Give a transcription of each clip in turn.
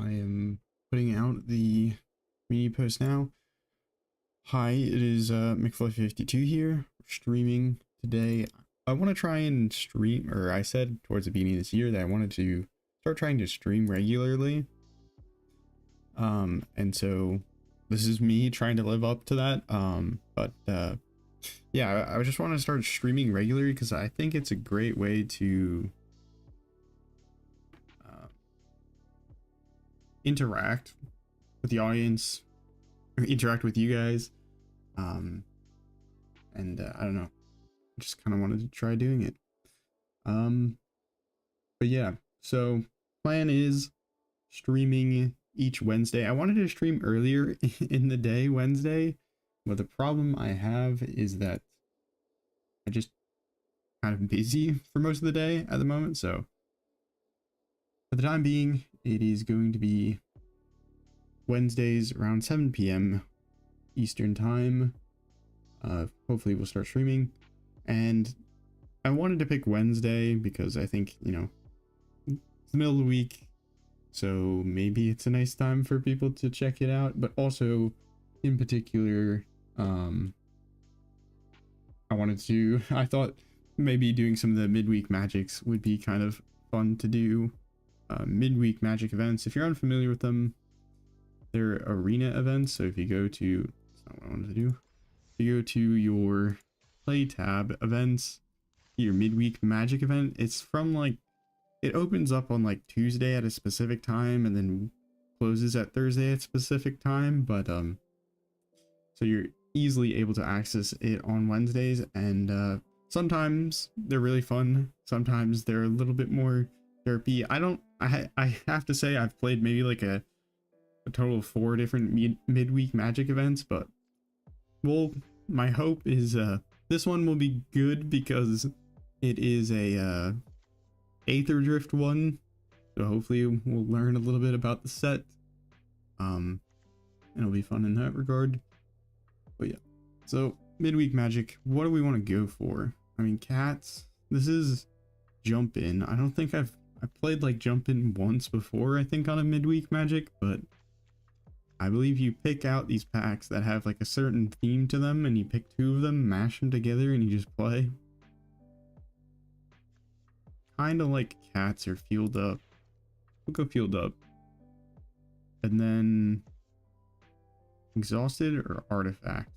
I am putting out the community post now. Hi, it is McFluffy52 here, streaming today. I want to try and stream, or I said towards the beginning of this year that I wanted to start trying to stream regularly. And so this is me trying to live up to that. Yeah, I just want to start streaming regularly because I think it's a great way to interact with the audience, or interact with you guys. I don't know, just kind of wanted to try doing it. But yeah, so plan is streaming each Wednesday. I wanted to stream earlier in the day Wednesday, but the problem I have is that I just kind of busy for most of the day at the moment. So for the time being, it is going to be Wednesdays around 7 p.m. Eastern time. Hopefully we'll start streaming, and I wanted to pick Wednesday because I think, you know, it's the middle of the week, so maybe it's a nice time for people to check it out. But also, in particular, I thought maybe doing some of the midweek magics would be kind of fun to do. Midweek magic events, if you're unfamiliar with them, they're arena events. So if you go to, that's not what I wanted to do. If you go to your play tab events, your midweek magic event, it's from like, it opens up on like Tuesday at a specific time and then closes at Thursday at a specific time. But so you're easily able to access it on Wednesdays, and sometimes they're really fun, sometimes they're a little bit more therapy. I have to say I've played maybe like a total of 4 different midweek magic events, but well, my hope is this one will be good because it is a Aetherdrift one, so hopefully we'll learn a little bit about the set, and it'll be fun in that regard. But yeah, so midweek magic, what do we want to go for? I mean, cats, this is jump in. I don't think I played like jump in once before, I think, on a midweek magic, but I believe you pick out these packs that have like a certain theme to them, and you pick 2 of them, mash them together, and you just play. Kind of like cats or fueled up. We'll go fueled up. And then exhausted or artifacts.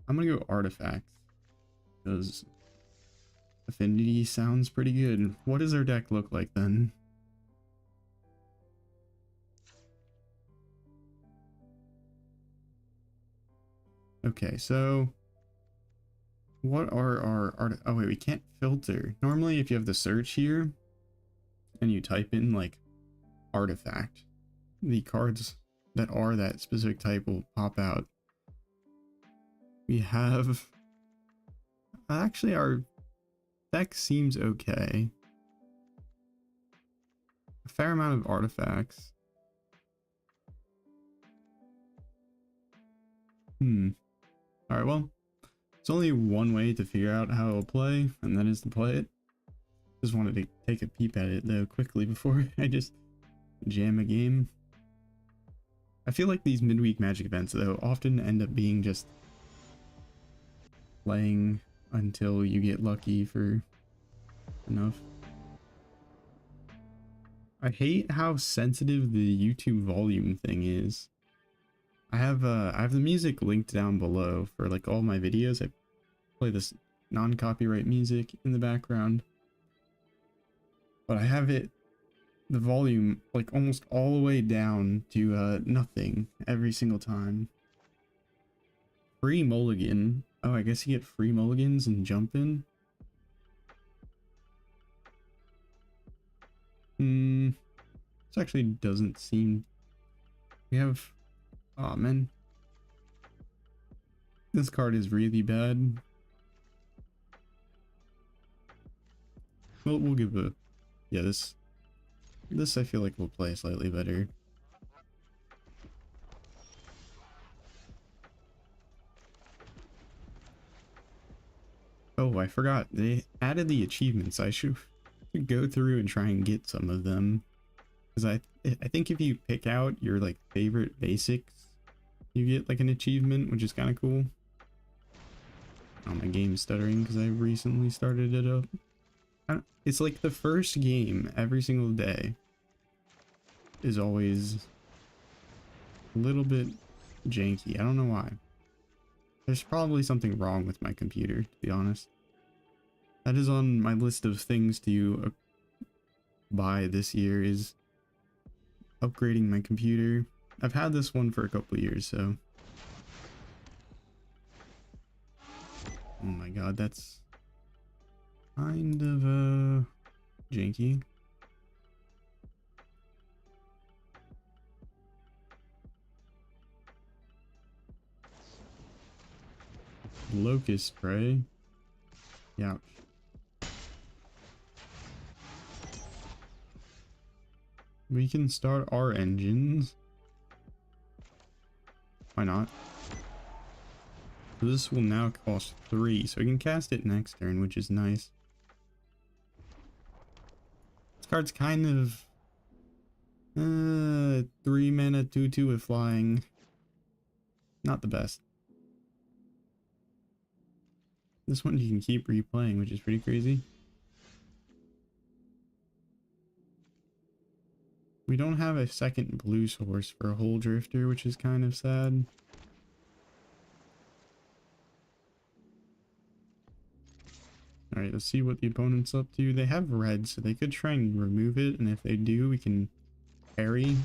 I'm gonna go artifacts because affinity sounds pretty good. What does our deck look like then? Okay, so what are our oh wait, we can't filter. Normally if you have the search here and you type in like artifact, the cards that are that specific type will pop out. We have, actually our deck seems okay. A fair amount of artifacts. Alright, well, it's only one way to figure out how it'll play, and that is to play it. Just wanted to take a peep at it though quickly before I just jam a game. I feel like these midweek magic events though often end up being just playing until you get lucky for enough. I hate how sensitive the YouTube volume thing is. I have the music linked down below for like all my videos. I play this non-copyright music in the background, but I have the volume like almost all the way down to nothing every single time. Free mulligan. Oh, I guess you get free mulligans and jump in. This actually doesn't seem, we have, oh man, this card is really bad. Well, we'll give a, yeah, this I feel like we'll play slightly better. Oh, I forgot, they added the achievements. I should go through and try and get some of them, because I think if you pick out your like favorite basics, you get like an achievement, which is kind of cool. Oh, my game's stuttering because I recently started it up. It's like the first game every single day is always a little bit janky. I don't know why. There's probably something wrong with my computer, to be honest. That is on my list of things to buy this year, is upgrading my computer. I've had this one for a couple of years, so. Oh my god, that's kind of janky. Locust spray. Ouch. We can start our engines. Why not? This will now cost 3, so we can cast it next turn, which is nice. This card's kind of 3 mana 2/2 with flying. Not the best. This one you can keep replaying, which is pretty crazy. We don't have a second blue source for a Hole Drifter, which is kind of sad. Alright, let's see what the opponent's up to. They have red, so they could try and remove it, and if they do, we can parry.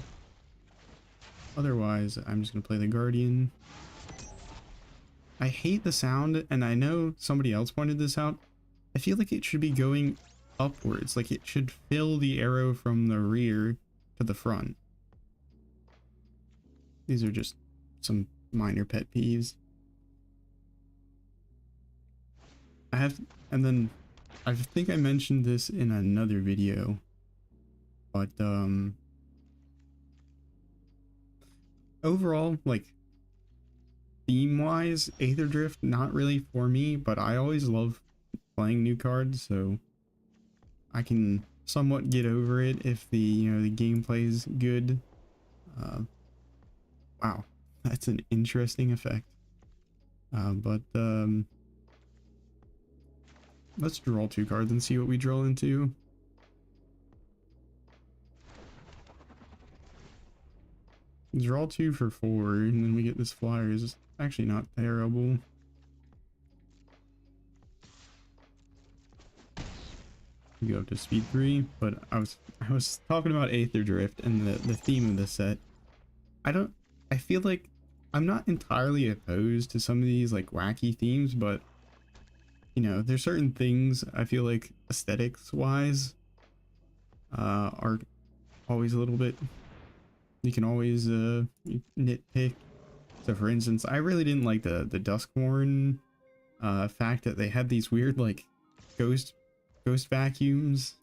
Otherwise, I'm just going to play the Guardian. I hate the sound, and I know somebody else pointed this out. I feel like it should be going upwards, like it should fill the arrow from the rear to the front. These are just some minor pet peeves. And then I think I mentioned this in another video, but overall, like theme wise, Aetherdrift not really for me, but I always love playing new cards, so I can somewhat get over it if the the gameplay is good. Wow, that's an interesting effect. But let's draw 2 cards and see what we draw into. Draw 2 for 4, and then we get this flyer. Is actually not terrible. We go up to speed 3, but I was talking about Aetherdrift and the theme of the set. I feel like I'm not entirely opposed to some of these like wacky themes, but there's certain things I feel like aesthetics wise are always a little bit, you can always nitpick. So for instance, I really didn't like the Duskborn fact that they had these weird like ghost vacuums.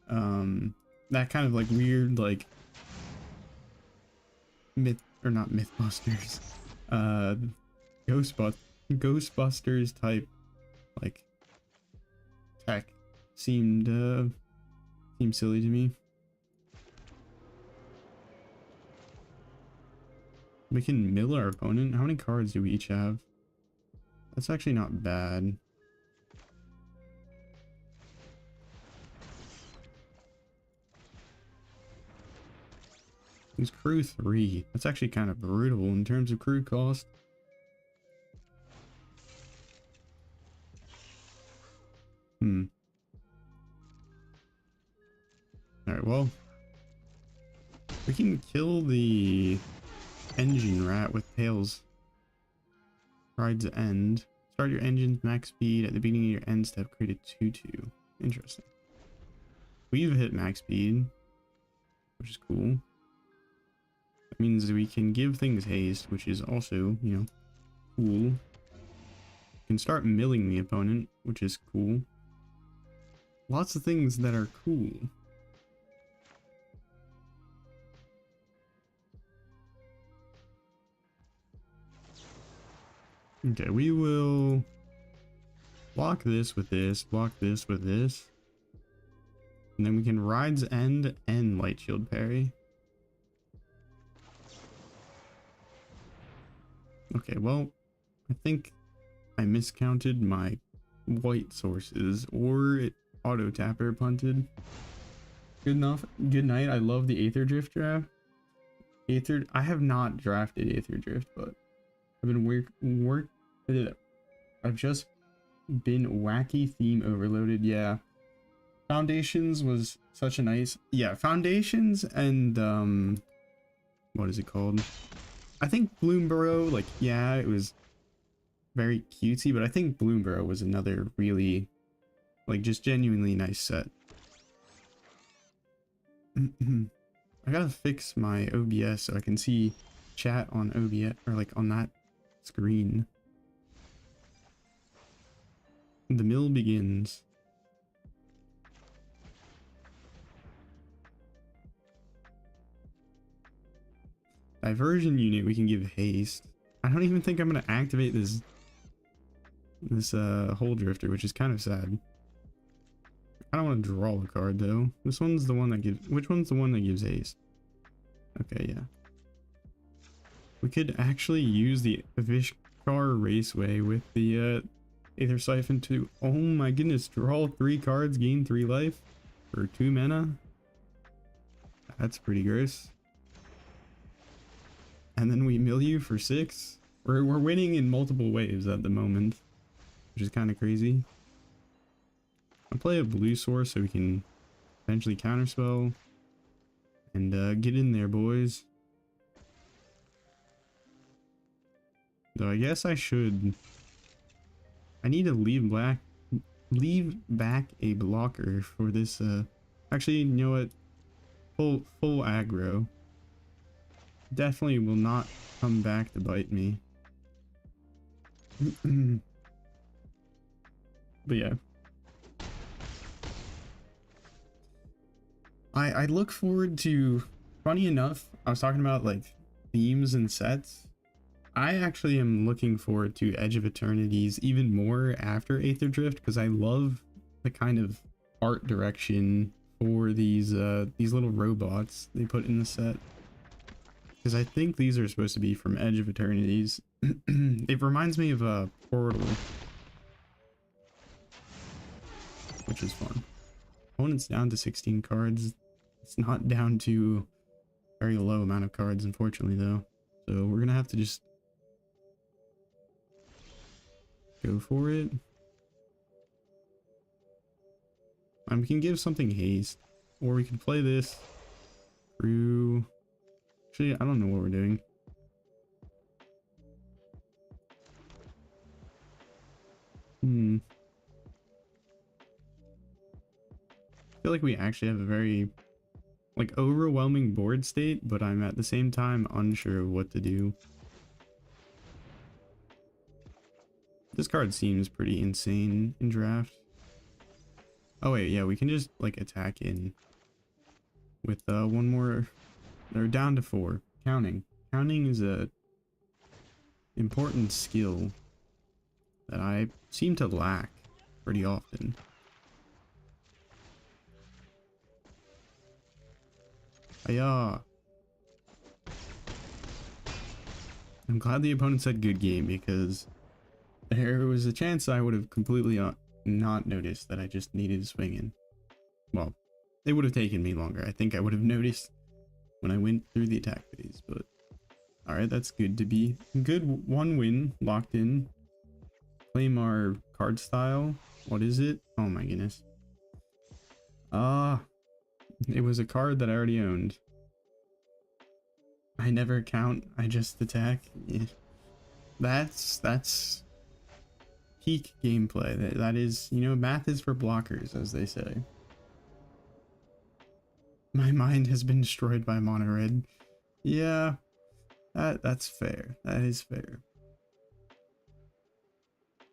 That kind of like weird like not Mythbusters, Ghostbusters type like tech seemed silly to me. We can mill our opponent. How many cards do we each have? That's actually not bad. He's crew 3. That's actually kind of brutal in terms of crew cost. Alright, well, we can kill the engine rat with Tails. Pride's End. Start your engine's max speed at the beginning of your end step. Create a 2/2. Interesting. We've hit max speed, which is cool. That means we can give things haste, which is also, cool. We can start milling the opponent, which is cool. Lots of things that are cool. Okay, we will block this with this, block this with this. And then we can Ride's End and Light Shield parry. Okay, well, I think I miscounted my white sources, or it auto tapper punted. Good enough. Good night. I love the Aetherdrift draft. I have not drafted Aetherdrift, but I've been I've just been wacky theme overloaded. Yeah. Foundations was such a nice, yeah, Foundations and what is it called? I think Bloomborough, like, yeah, it was very cutesy, but I think Bloomborough was another really, like, just genuinely nice set. I gotta fix my OBS so I can see chat on OBS, or like on that screen. The mill begins. Diversion unit, we can give haste. I don't even think I'm gonna activate this hole drifter, which is kind of sad. I don't want to draw a card though. This one's the one that gives, which one's the one that gives haste? Okay, yeah. We could actually use the Vishkar Raceway with the Aether Siphon to, oh my goodness, draw 3 cards, gain 3 life for 2 mana. That's pretty gross. And then we mill you for 6. We're winning in multiple waves at the moment, which is kind of crazy. I'll play a blue source so we can eventually counterspell and get in there, boys. Though I guess I need to leave back a blocker for this. Actually, you know what? Full aggro. Definitely will not come back to bite me. But yeah. I look forward to, funny enough, I was talking about like themes and sets. I actually am looking forward to Edge of Eternities even more after Aetherdrift, because I love the kind of art direction for these little robots they put in the set. Because I think these are supposed to be from Edge of Eternities. It reminds me of a Portal, which is fun. Opponent's down to 16 cards. It's not down to a very low amount of cards, unfortunately, though. So we're gonna have to just go for it. And we can give something haste, or we can play this through. Actually, I don't know what we're doing. I feel like we actually have a very like overwhelming board state, but I'm at the same time unsure of what to do. This card seems pretty insane in draft. Oh wait, yeah, we can just like attack in with one more. They're down to 4. Counting is a important skill that I seem to lack pretty often. Hiya. I'm glad the opponent said good game, because there was a chance I would have completely not noticed that I just needed to swing in. Well, it would have taken me longer. I think I would have noticed when I went through the attack phase, but alright, that's good to be. Good, 1 win locked in. Claim our card style. What is it? Oh my goodness. It was a card that I already owned. I never count, I just attack. Yeah. That's peak gameplay. That is, you know, math is for blockers, as they say. My mind has been destroyed by mono red. Yeah, that's fair. That is fair.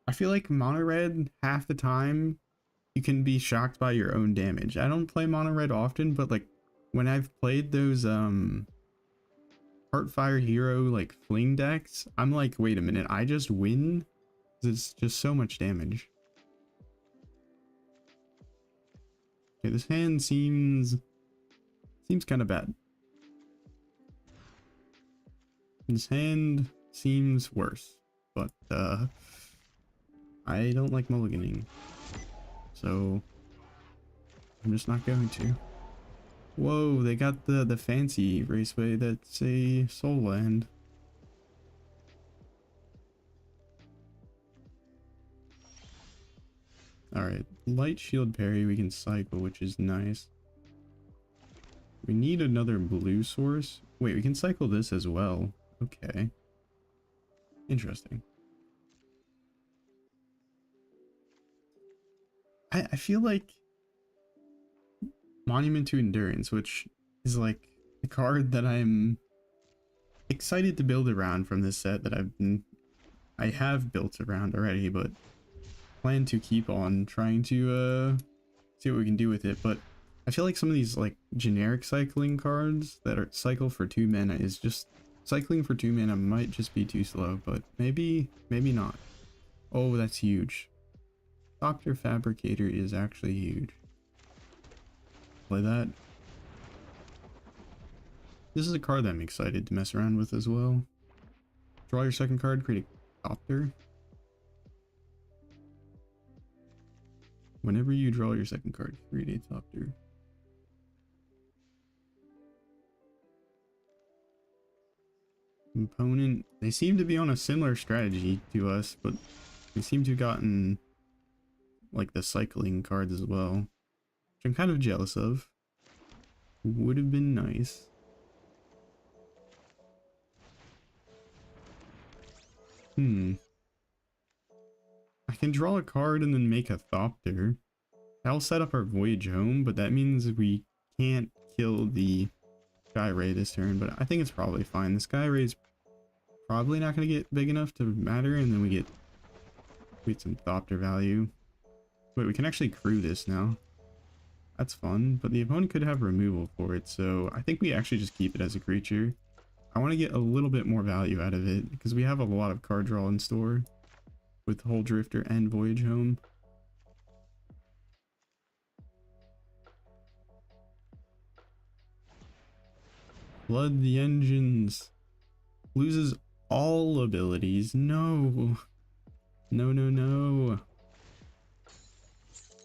I feel like mono red, half the time you can be shocked by your own damage. I don't play mono red often, but like when I've played those Heartfire Hero like fling decks, I'm like, wait a minute, I just win? It's just so much damage. Okay, this hand seems kind of bad. This hand seems worse, but I don't like mulliganing, so I'm just not going to. Whoa, they got the fancy raceway that's a soul land. Alright, light shield parry we can cycle, which is nice. We need another blue source. Wait, we can cycle this as well. Okay. Interesting. I feel like Monument to Endurance, which is like a card that I'm excited to build around from this set that I have built around already, but plan to keep on trying to see what we can do with it. But I feel like some of these like generic cycling cards that are cycle for 2 mana is just cycling for 2 mana might just be too slow, but maybe not. Oh, that's huge. Doctor Fabricator is actually huge. Play that. This is a card that I'm excited to mess around with as well. Draw your second card, create a Doctor. Whenever you draw your second card, create a Doctor. Opponent, they seem to be on a similar strategy to us, but they seem to have gotten like the cycling cards as well, which I'm kind of jealous of. Would have been nice. I can draw a card and then make a Thopter. That'll set up our Voyage Home, but that means we can't kill the Sky Ray this turn, but I think it's probably fine. The Sky Ray's probably not going to get big enough to matter, and then we get some Thopter value. Wait, we can actually crew this now. That's fun, but the opponent could have removal for it, so I think we actually just keep it as a creature. I want to get a little bit more value out of it, because we have a lot of card draw in store with Hull Drifter and Voyage Home. Flood the engines. Loses all abilities. No. No, no, no.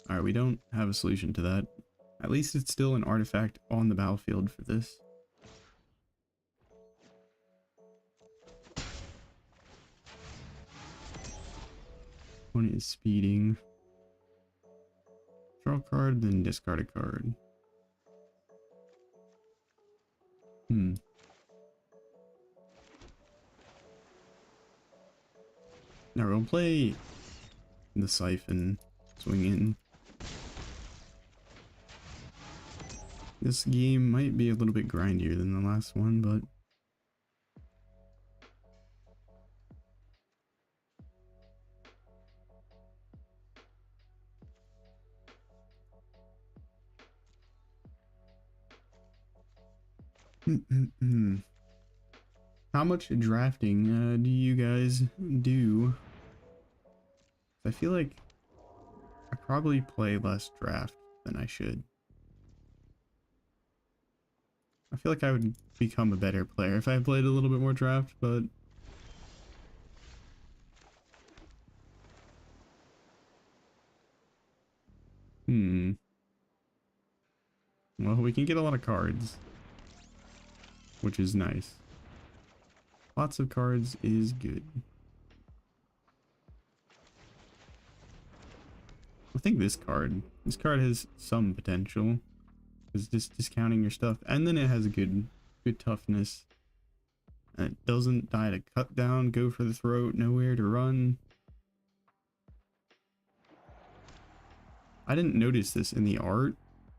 Alright, we don't have a solution to that. At least it's still an artifact on the battlefield for this. Opponent is speeding. Draw a card, then discard a card. Now we'll play the Siphon, swing in. This game might be a little bit grindier than the last one, but how much drafting do you guys do? I feel like I probably play less draft than I should. I feel like I would become a better player if I played a little bit more draft, but well, we can get a lot of cards, which is nice. Lots of cards is good. I think this card has some potential. It's just discounting your stuff, and then it has a good toughness. And it doesn't die to cut down, go for the throat, nowhere to run. I didn't notice this in the art,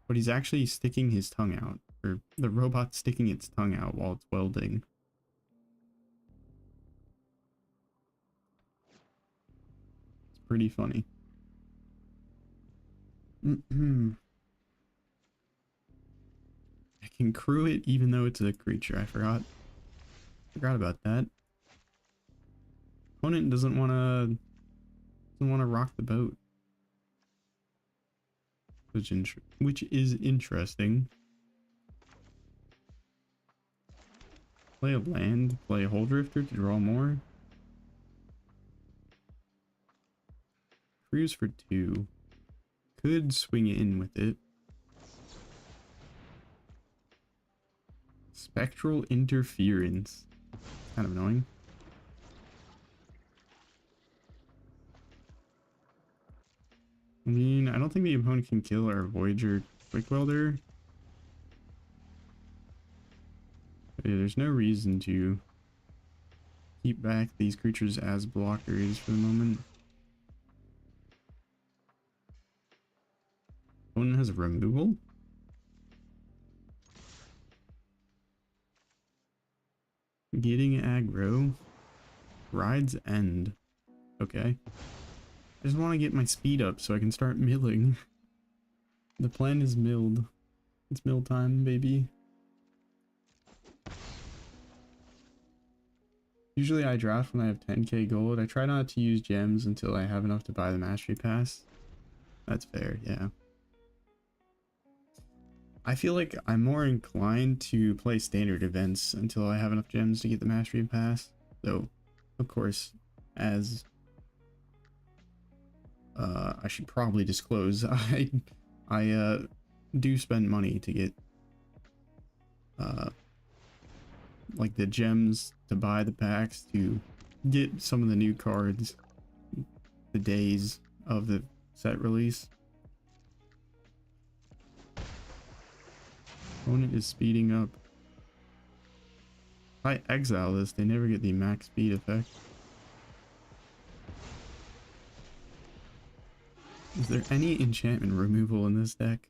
but he's actually sticking his tongue out, or the robot's sticking its tongue out while it's welding. It's pretty funny. I can crew it even though it's a creature. I forgot about that. Opponent doesn't want to rock the boat. which is interesting. Play a land, play a Hole Drifter to draw more. Cruise for 2. Could swing in with it. Spectral Interference. Kind of annoying. I mean, I don't think the opponent can kill our Voyager Quick Welder. But yeah, there's no reason to keep back these creatures as blockers for the moment. Opponent has a removal. Getting aggro. Ride's End. Okay. I just want to get my speed up so I can start milling. The plan is milled. It's mill time, baby. Usually I draft when I have 10k gold. I try not to use gems until I have enough to buy the mastery pass. That's fair, yeah. I feel like I'm more inclined to play standard events until I have enough gems to get the mastery pass. So, of course, as I should probably disclose, I do spend money to get like the gems to buy the packs to get some of the new cards the days of the set release. Opponent is speeding up. If I exile this, they never get the max speed effect. Is there any enchantment removal in this deck?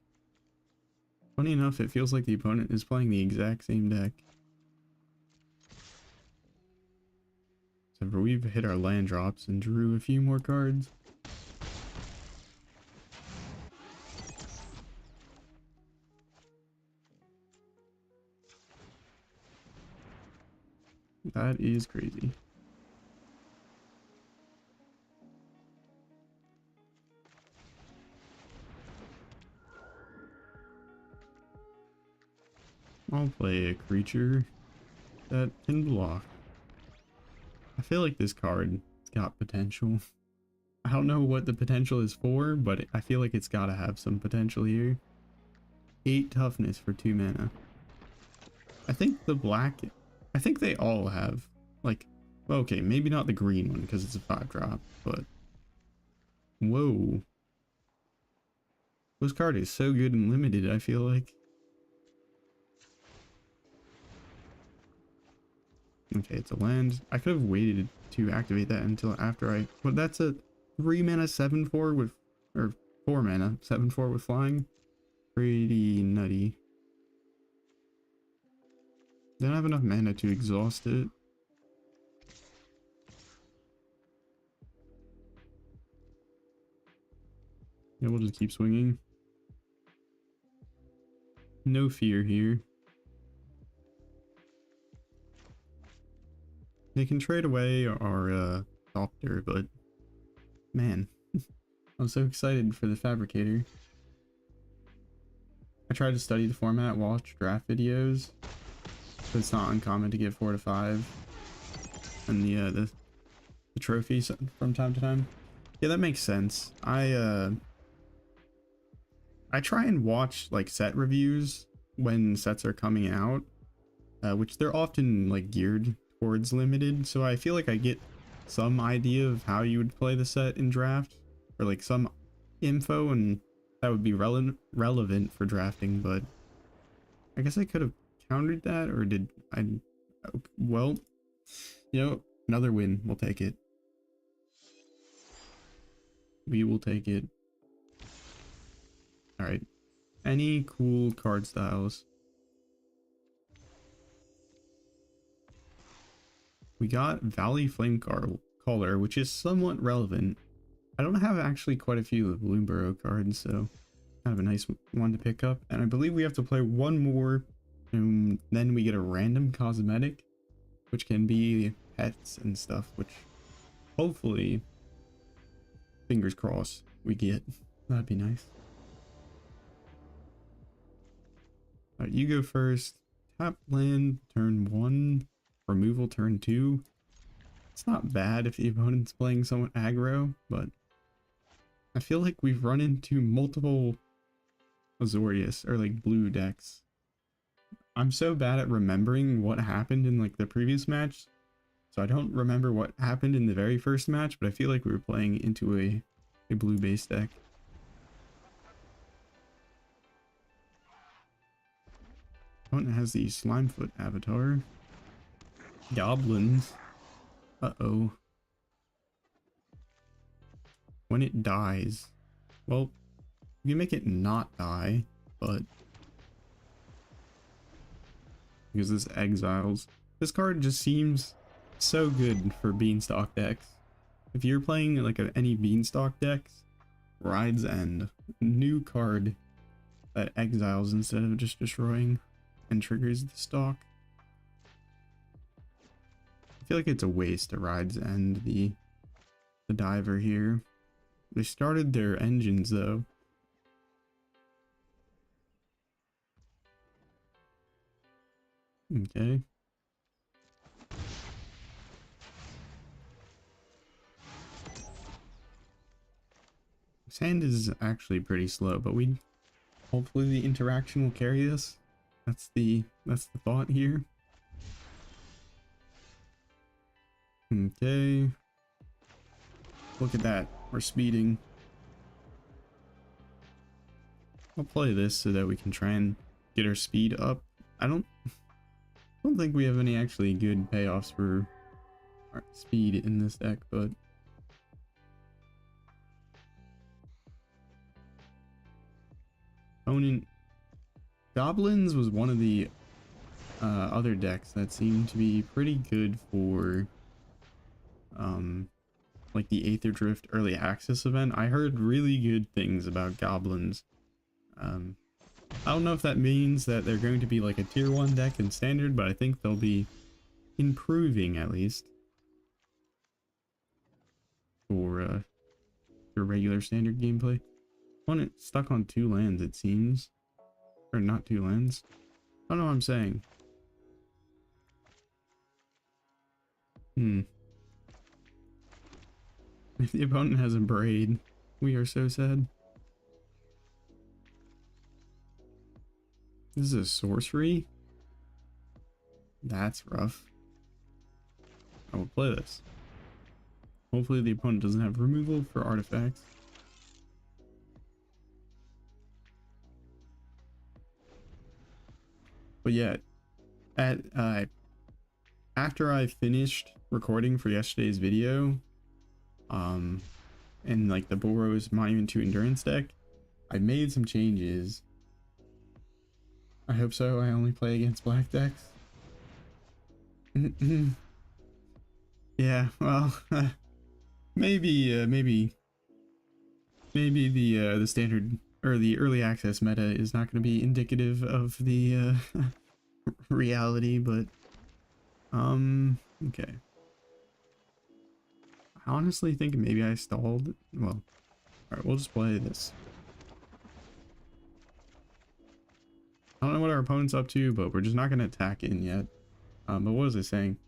Funny enough, it feels like the opponent is playing the exact same deck. Except for we've hit our land drops and drew a few more cards. That is crazy. I'll play a creature that can block. I feel like this card's got potential. I don't know what the potential is for, but I feel like it's gotta have some potential here. 8 toughness for 2 mana. I think the black... I think they all have, like... Well, okay, maybe not the green one because it's a 5-drop, but... Whoa. This card is so good and limited, I feel like. Okay, it's a land. I could have waited to activate that until after I... But that's a 3 mana 7/4 with... Or 4 mana 7/4 with flying. Pretty nutty. Don't have enough mana to exhaust it. Yeah, we'll just keep swinging. No fear here. They can trade away our Doctor, but man, I'm so excited for the Fabricator. I tried to study the format, watch draft videos. So it's not uncommon to get 4 to 5, and the trophies from time to time. Yeah, that makes sense. I try and watch like set reviews when sets are coming out, which they're often like geared towards limited, so I feel like I get some idea of how you would play the set in draft, or like some info, and that would be relevant for drafting. But I guess I could have countered that, or did I? Well, you know, another win, we'll take it. We will take it. All right, any cool card styles? We got Valley Flamecaller, which is somewhat relevant. I don't have actually quite a few of the Bloomburrow cards, so kind of a nice one to pick up. And I believe we have to play one more, and then we get a random cosmetic, which can be pets and stuff, which hopefully, fingers crossed, we get. That'd be nice. You go first. Tap land turn 1, removal turn 2. It's not bad if the opponent's playing somewhat aggro, but I feel like we've run into multiple Azorius or like blue decks. I'm so bad at remembering what happened in like the previous match, so I don't remember what happened in the very first match, but I feel like we were playing into a blue base deck. Opponent has the Slimefoot avatar. Goblins. Uh-oh. When it dies, well, you can make it not die, but because this exiles. This card just seems so good for Beanstalk decks. If you're playing like any Beanstalk decks, Ride's End, new card that exiles instead of just destroying and triggers the stalk. I feel like it's a waste to Ride's End the diver here. They started their engines though. Okay. Sand is actually pretty slow, but hopefully the interaction will carry us. That's the thought here. Okay. Look at that. We're speeding. I'll play this so that we can try and get our speed up. I don't think we have any actually good payoffs for our speed in this deck, but opponent Goblins was one of the other decks that seemed to be pretty good for like the Aetherdrift early access event. I heard really good things about Goblins. I don't know if that means that they're going to be like a tier 1 deck in standard, but I think they'll be improving at least for regular standard gameplay. Opponent stuck on 2 lands, it seems. Or not 2 lands. I don't know what I'm saying. If the opponent has a braid, we are so sad. This is a sorcery? That's rough. I will play this. Hopefully the opponent doesn't have removal for artifacts. But yeah, after I finished recording for yesterday's video, and like the Boros Monument to Endurance deck, I made some changes. I hope so. I only play against black decks. Yeah, well, maybe the standard or the early access meta is not going to be indicative of the reality, but okay. I honestly think maybe I stalled. Well, alright, we'll just play this. I don't know what our opponent's up to, but we're just not going to attack in yet. But what was I saying?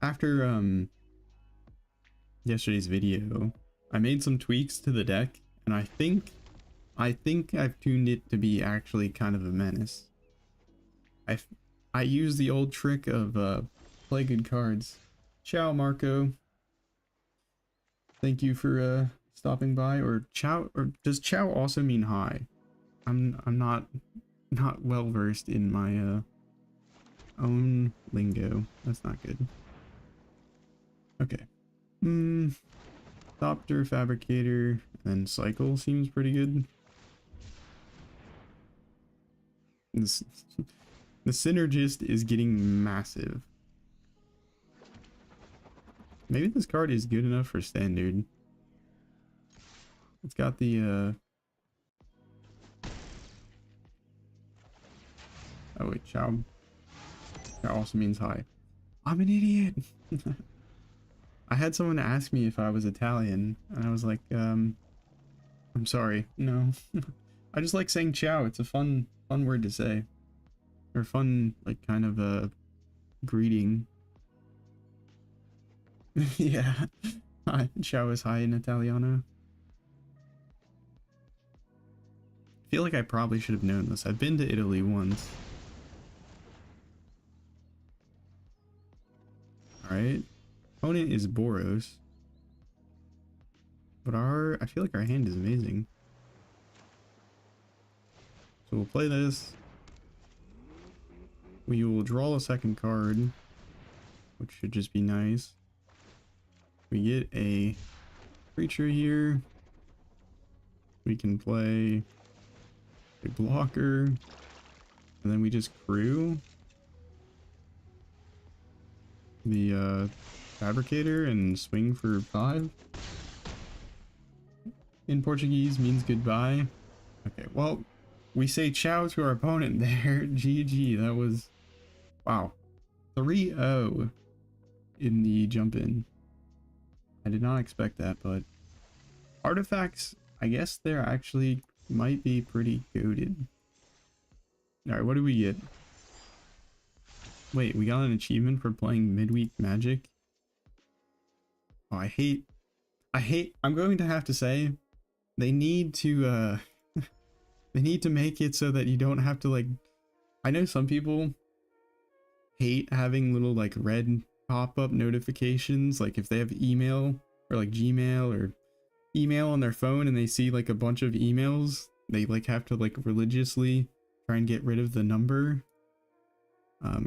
After yesterday's video, I made some tweaks to the deck, and I think I've tuned it to be actually kind of a menace. I used the old trick of play good cards. Ciao, Marco. Thank you for stopping by. Or ciao, or does ciao also mean hi? I'm not well versed in my own lingo. That's not good. Okay. Thopter, Fabricator, and Cycle seems pretty good. The Synergist is getting massive. Maybe this card is good enough for standard. It's got the oh wait, ciao. That also means hi. I'm an idiot. I had someone ask me if I was Italian, and I was like, I'm sorry, no. I just like saying ciao. It's a fun word to say. Or fun, like, kind of a greeting. Yeah. Hi, ciao is hi in Italiano. I feel like I probably should have known this. I've been to Italy once. Alright. Opponent is Boros. But I feel like our hand is amazing. So we'll play this. We will draw a second card, which should just be nice. We get a creature here. We can play a blocker. And then we just crew the fabricator and swing for 5. In Portuguese means goodbye. Okay, well, we say ciao to our opponent there. GG, that was, wow. 3-0 in the jump in. I did not expect that, but artifacts, I guess they're actually might be pretty goated. Alright, what do we get? Wait, we got an achievement for playing midweek Magic? Oh, I'm going to have to say, they need to, they need to make it so that you don't have to, like, I know some people hate having little, like, red pop-up notifications, like if they have email or like Gmail or email on their phone and they see like a bunch of emails, they like have to like religiously try and get rid of the number,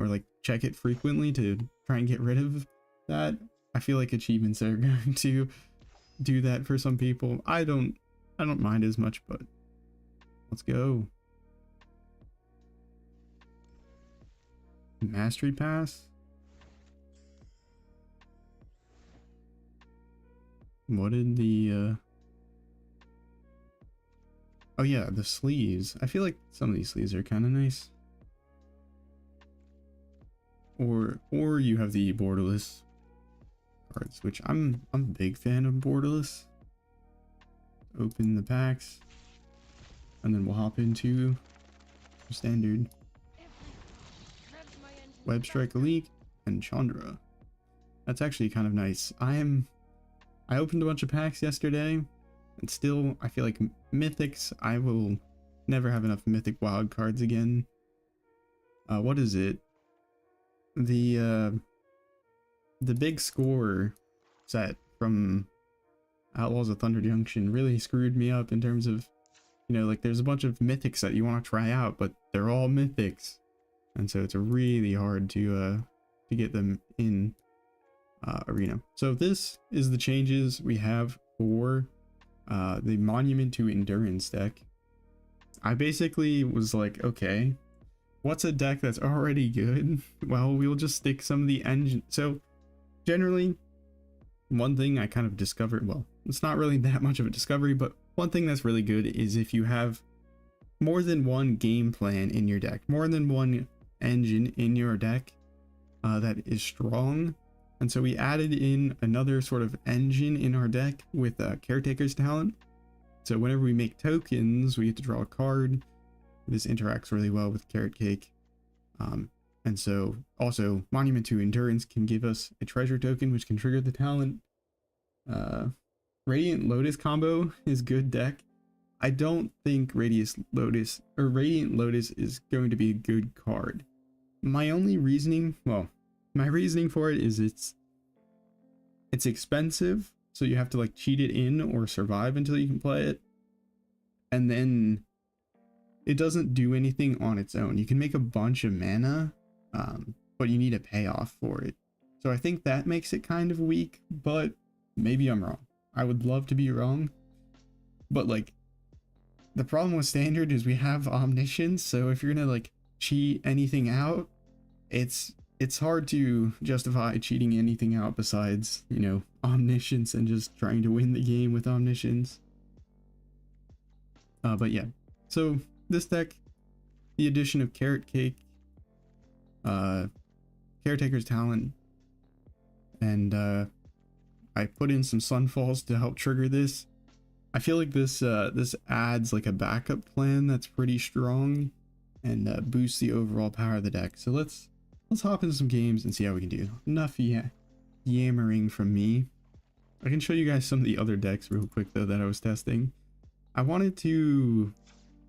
or like check it frequently to try and get rid of that. I feel like achievements are going to do that for some people. I don't mind as much, but let's go. Mastery pass. What did the oh yeah, the sleeves. I feel like some of these sleeves are kind of nice. Or you have the borderless cards, which I'm a big fan of borderless. Open the packs, and then we'll hop into standard. Web Strike Elite and Chandra. That's actually kind of nice. I opened a bunch of packs yesterday, and still I feel like mythics, I will never have enough mythic wild cards again. What is it? The big score set from Outlaws of Thunder Junction really screwed me up in terms of, you know, like there's a bunch of mythics that you want to try out, but they're all mythics, and so it's really hard to get them in arena. So this is the changes we have for the Monument to Endurance deck. I basically was like, okay, what's a deck that's already good? Well, we'll just stick some of the engine. So generally, one thing I kind of discovered, well, it's not really that much of a discovery, but one thing that's really good is if you have more than one game plan in your deck, more than one engine in your deck that is strong. And so we added in another sort of engine in our deck with Caretaker's Talent. So whenever we make tokens, we get to draw a card. This interacts really well with Carrot Cake. And so also Monument to Endurance can give us a treasure token, which can trigger the talent. Radiant Lotus combo is good deck. I don't think Radiant Lotus is going to be a good card. My only reasoning, well, my reasoning for it is it's expensive, so you have to like cheat it in or survive until you can play it. And then it doesn't do anything on its own. You can make a bunch of mana, but you need a payoff for it. So I think that makes it kind of weak, but maybe I'm wrong. I would love to be wrong. But like, the problem with standard is we have omniscience, so if you're gonna like cheat anything out, it's hard to justify cheating anything out besides, you know, omniscience and just trying to win the game with omniscience. But yeah, so this deck, the addition of Carrot Cake, Caretaker's Talent, and I put in some Sunfalls to help trigger this. I feel like this adds like a backup plan that's pretty strong. and boost the overall power of the deck. So let's hop into some games and see how we can do. Enough yammering from me. I can show you guys some of the other decks real quick though that I was testing. I wanted to,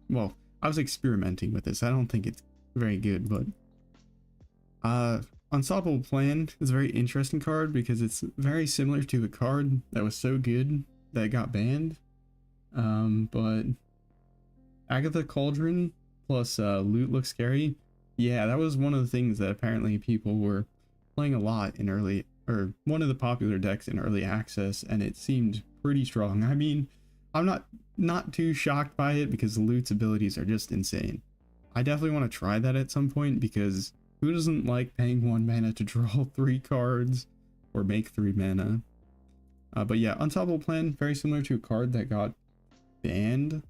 well, I was experimenting with this. I don't think it's very good, but Unstoppable Plan is a very interesting card because it's very similar to a card that was so good that got banned. But Agatha Cauldron plus Loot Looks Scary. Yeah, that was one of the things that apparently people were playing a lot in early, or one of the popular decks in early access, and it seemed pretty strong. I mean, I'm not too shocked by it because Loot's abilities are just insane. I definitely want to try that at some point because who doesn't like paying 1 mana to draw 3 cards or make 3 mana? But yeah, Unstoppable Plan, very similar to a card that got banned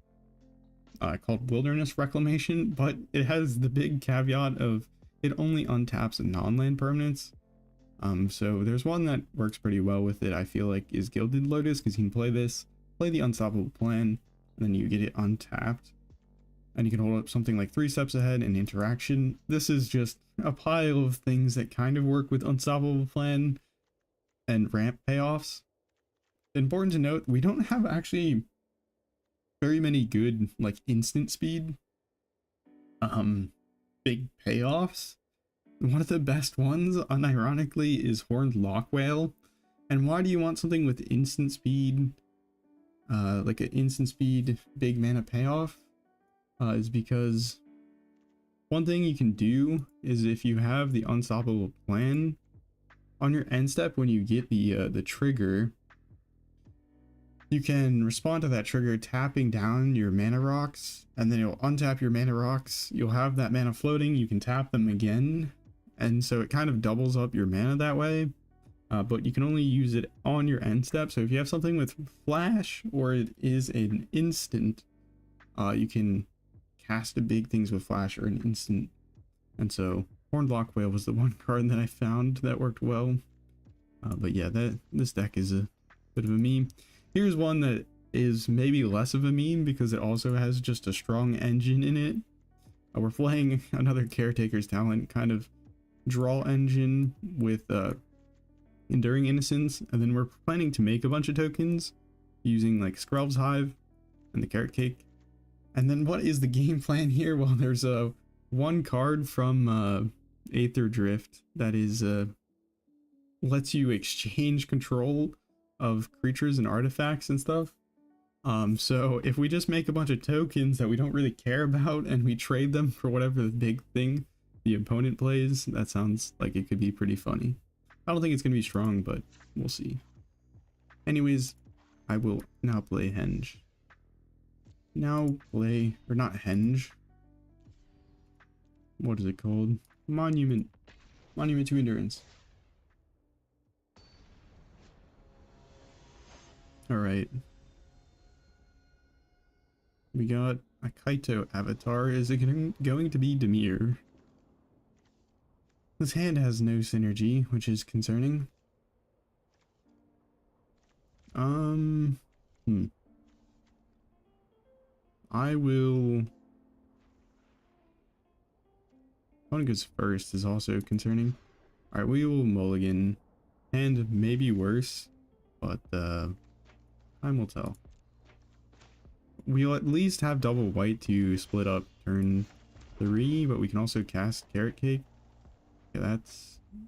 called Wilderness Reclamation, but it has the big caveat of it only untaps non-land permanents. So there's one that works pretty well with it, I feel like, is Gilded Lotus, because you can play this, play the Unstoppable Plan, and then you get it untapped. And you can hold up something like 3 steps ahead in interaction. This is just a pile of things that kind of work with Unstoppable Plan and ramp payoffs. Important to note, we don't have actually very many good like instant speed big payoffs. One of the best ones, unironically, is Horned Lock Whale. And why do you want something with instant speed, like an instant speed big mana payoff? Is because one thing you can do is if you have the Unstoppable Plan on your end step, when you get the trigger, you can respond to that trigger tapping down your mana rocks, and then you'll untap your mana rocks. You'll have that mana floating, you can tap them again, and so it kind of doubles up your mana that way. But you can only use it on your end step. So if you have something with flash or it is an instant, you can cast a big things with flash or an instant. And so Horned Lock Whale was the one card that I found that worked well. But yeah, this deck is a bit of a meme. Here's one that is maybe less of a meme because it also has just a strong engine in it. We're playing another Caretaker's Talent kind of draw engine with Enduring Innocence, and then we're planning to make a bunch of tokens using like Skrelv's Hive and the Carrot Cake. And then what is the game plan here? Well, there's one card from Aetherdrift that is lets you exchange control of creatures and artifacts and stuff. So if we just make a bunch of tokens that we don't really care about and we trade them for whatever the big thing the opponent plays, that sounds like it could be pretty funny. I don't think it's gonna be strong, but we'll see. Anyways, I will now play Henge. Or not Henge. What is it called? Monument to Endurance. Alright. We got a Kaito avatar. Is it going to be Dimir? This hand has no synergy, which is concerning. I will... One goes first is also concerning. Alright, we will mulligan. And maybe worse, but time will tell. We'll at least have double white to split up turn 3, but we can also cast Carrot Cake. Okay,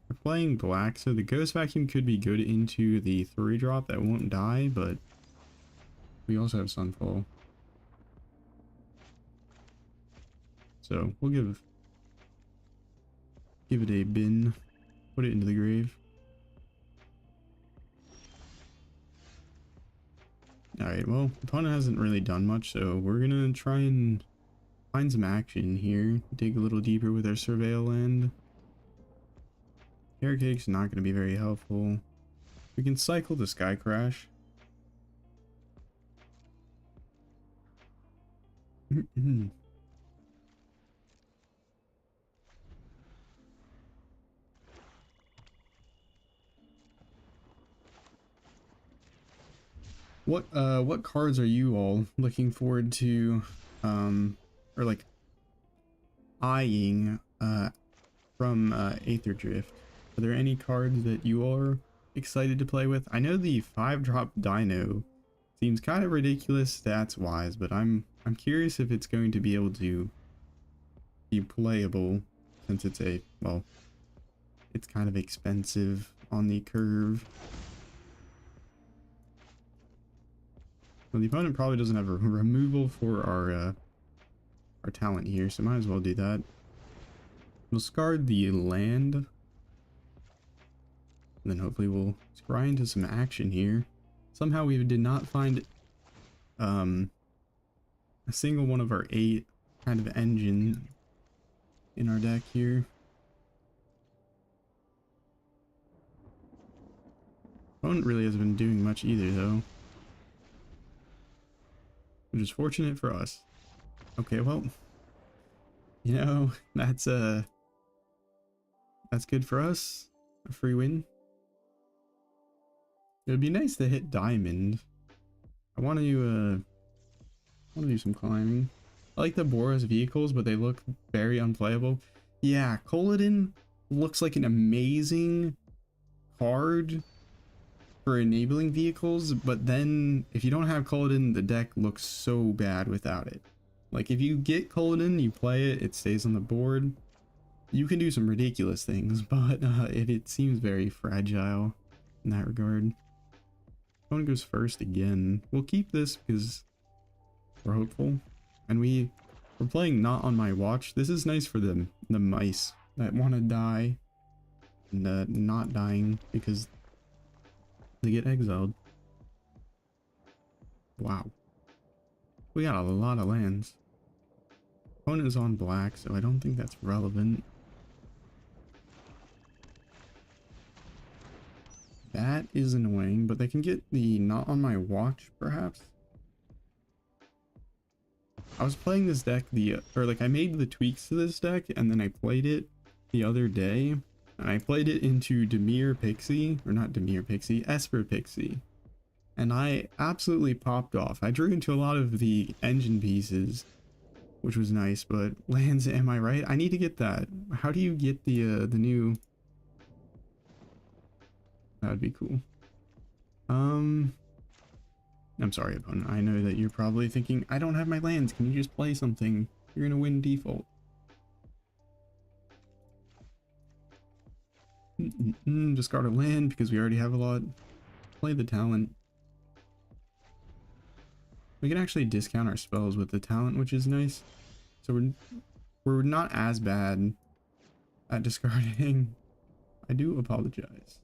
we're playing black, so the Ghost Vacuum could be good into the 3-drop that won't die, but we also have Sunfall. So we'll give it a bin, put it into the grave. Alright, well, the opponent hasn't really done much, so we're gonna try and find some action here. Dig a little deeper with our Surveil Land. Carrot Cake's not gonna be very helpful. We can cycle the Sky Crash. What cards are you all looking forward to, or like eyeing from Aetherdrift. Are there any cards that you are excited to play with? I know the 5-drop Dino seems kind of ridiculous stats wise, but I'm curious if it's going to be able to be playable, since it's a, well, it's kind of expensive on the curve. Well, the opponent probably doesn't have a removal for our talent here, so might as well do that. We'll discard the land, and then hopefully we'll scry into some action here. Somehow we did not find a single one of our 8 kind of engine in our deck here. Opponent really hasn't been doing much either though, which is fortunate for us. Okay, well, you know, that's good for us. A free win. It would be nice to hit diamond. I want to do some climbing. I like the Boros vehicles, but they look very unplayable. Yeah, Colodon looks like an amazing card for enabling vehicles, but then if you don't have Colodon, the deck looks so bad without it. Like if you get Colodon, you play it, it stays on the board. You can do some ridiculous things, but it seems very fragile in that regard. Opponent goes first again. We'll keep this because we're hopeful, and we're playing Not on My Watch. This is nice for the mice that want to die and not dying because they get exiled. Wow, we got a lot of lands. Opponent is on black, so I don't think that's relevant. That is annoying, but they can get the Not on My Watch, perhaps. I was playing this deck I made the tweaks to this deck, and then I played it the other day, and I played it into Esper Pixie, and I absolutely popped off. I drew into a lot of the engine pieces, which was nice, but lands, am I right? I need to get that. How do you get the new? That would be cool. I'm sorry, opponent. I know that you're probably thinking, I don't have my lands. Can you just play something? You're gonna win default. Discard a land because we already have a lot. Play the talent. We can actually discount our spells with the talent, which is nice. So we're not as bad at discarding. I do apologize.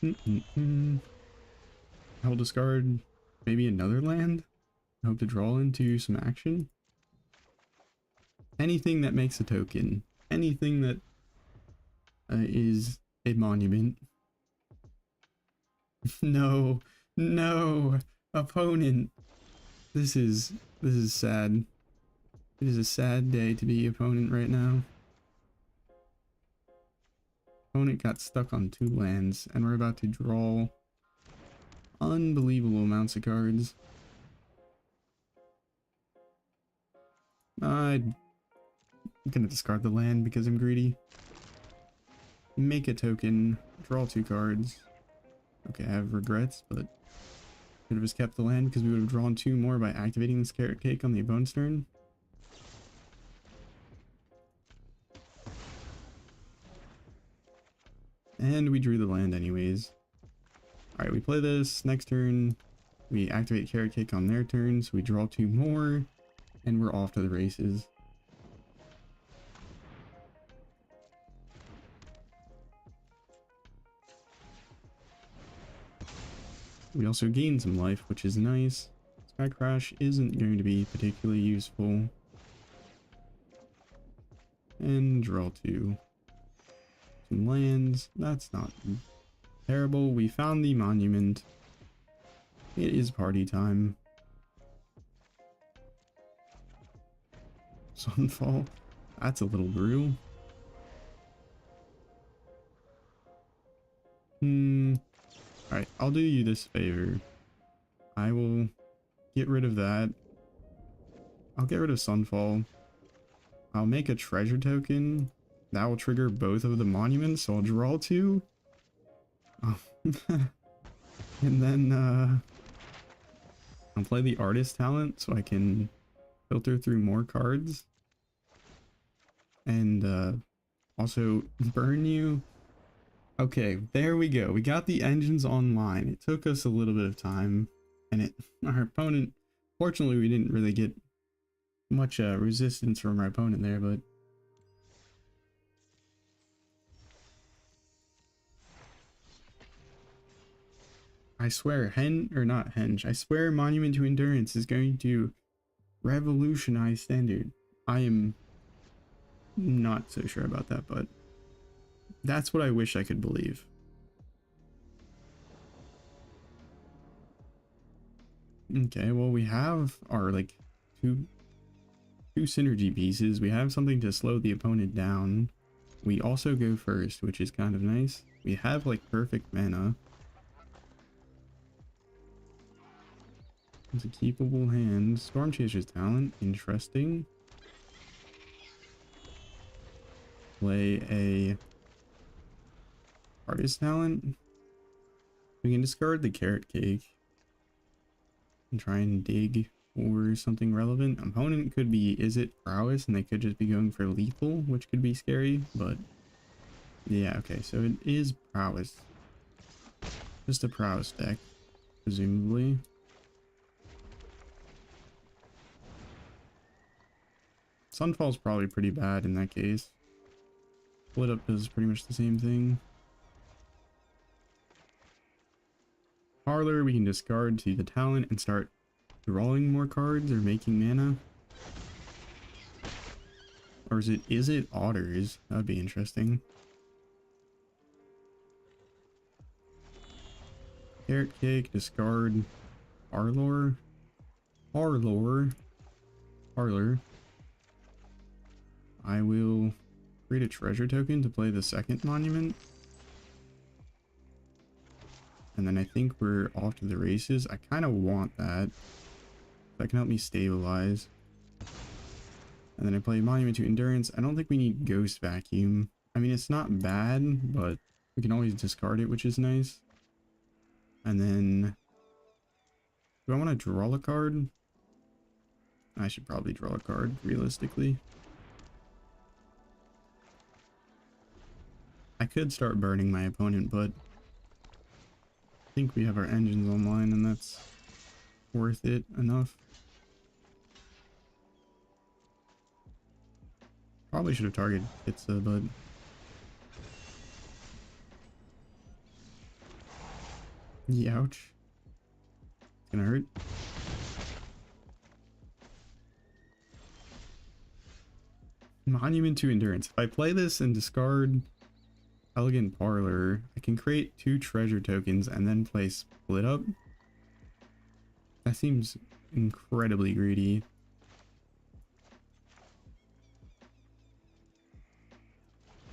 I will discard maybe another land. I hope to draw into some action. Anything that makes a token. Anything that is a monument. No, opponent. This is sad. It is a sad day to be opponent right now. Opponent got stuck on 2 lands, and we're about to draw unbelievable amounts of cards. I'm gonna discard the land because I'm greedy. Make a token, draw 2 cards. Okay, I have regrets, but could have just kept the land because we would have drawn 2 more by activating this carrot cake on the opponent's turn. And we drew the land anyways. Alright, we play this. Next turn, we activate carrot cake on their turn, so we draw 2 more, and we're off to the races. We also gain some life, which is nice. Sky Crash isn't going to be particularly useful. And draw 2. Some lands. That's not terrible. We found the monument. It is party time. Sunfall. That's a little brew. Alright, I'll do you this favor. I will get rid of that. I'll get rid of Sunfall. I'll make a treasure token. That will trigger both of the monuments, so I'll draw 2. Oh. And then I'll play the artist talent so I can filter through more cards. And also burn you. Okay, there we go. We got the engines online. It took us a little bit of time, and our opponent, fortunately we didn't really get much resistance from our opponent there, but I swear I swear Monument to Endurance is going to revolutionize Standard. I am not so sure about that, but that's what I wish I could believe. Okay, well, we have our like two synergy pieces. We have something to slow the opponent down. We also go first, which is kind of nice. We have like perfect mana. It's a keepable hand. Storm Chaser's talent, interesting. Play a artist talent. We can discard the carrot cake and try and dig for something relevant. Opponent could be Is It Prowess, and they could just be going for lethal, which could be scary, but yeah, okay, so it is Prowess. Just a Prowess deck, presumably. Sunfall's probably pretty bad in that case. Split Up does pretty much the same thing. Parlor, we can discard to the talent and start drawing more cards or making mana. Or is it Otters? That would be interesting. Carrot Cake, discard Parlor. Parlor. I will create a treasure token to play the second monument. And then I think we're off to the races. I kind of want that. That can help me stabilize. And then I play Monument to Endurance. I don't think we need Ghost Vacuum. I mean, it's not bad, but we can always discard it, which is nice. And then, do I want to draw a card? I should probably draw a card, realistically. I could start burning my opponent, but I think we have our engines online, and that's worth it enough. Probably should have targeted Pizza, but ouch. It's gonna hurt. Monument to Endurance. If I play this and discard Elegant Parlor, I can create 2 treasure tokens and then play Split Up. That seems incredibly greedy.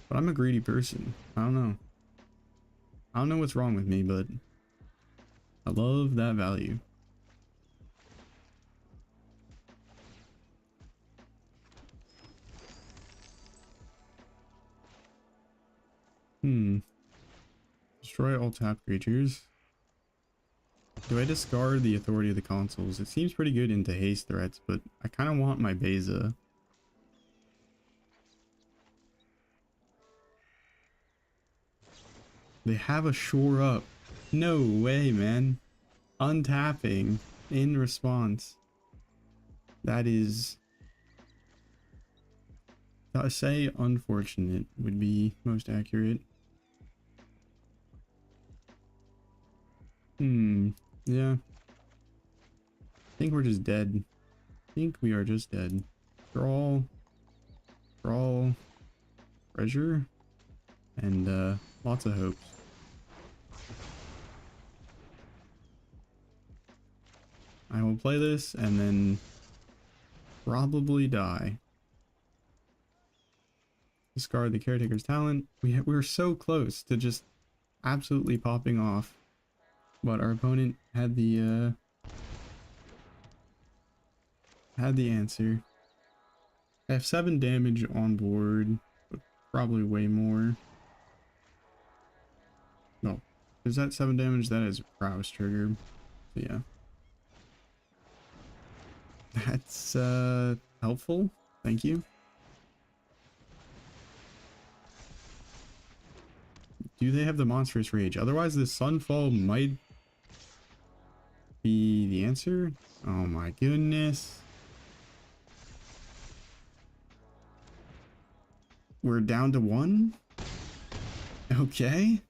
But I'm a greedy person. I don't know. I don't know what's wrong with me, but I love that value. Destroy all tap creatures. Do I discard the Authority of the Consuls? It seems pretty good into haste threats, but I kind of want my Beza. They have a Shore Up. No way, man. Untapping in response. That is... I say unfortunate would be most accurate. Yeah. I think we're just dead. I think we are just dead. Draw, treasure, and lots of hopes. I will play this and then probably die. Discard the Caretaker's talent. We're so close to just absolutely popping off But our opponent had the answer. I have 7 damage on board, but probably way more. No, is that 7 damage? That is prowess trigger. So yeah, that's helpful. Thank you. Do they have the monstrous rage? Otherwise, the sunfall might be the answer. Oh my goodness. We're down to 1. Okay.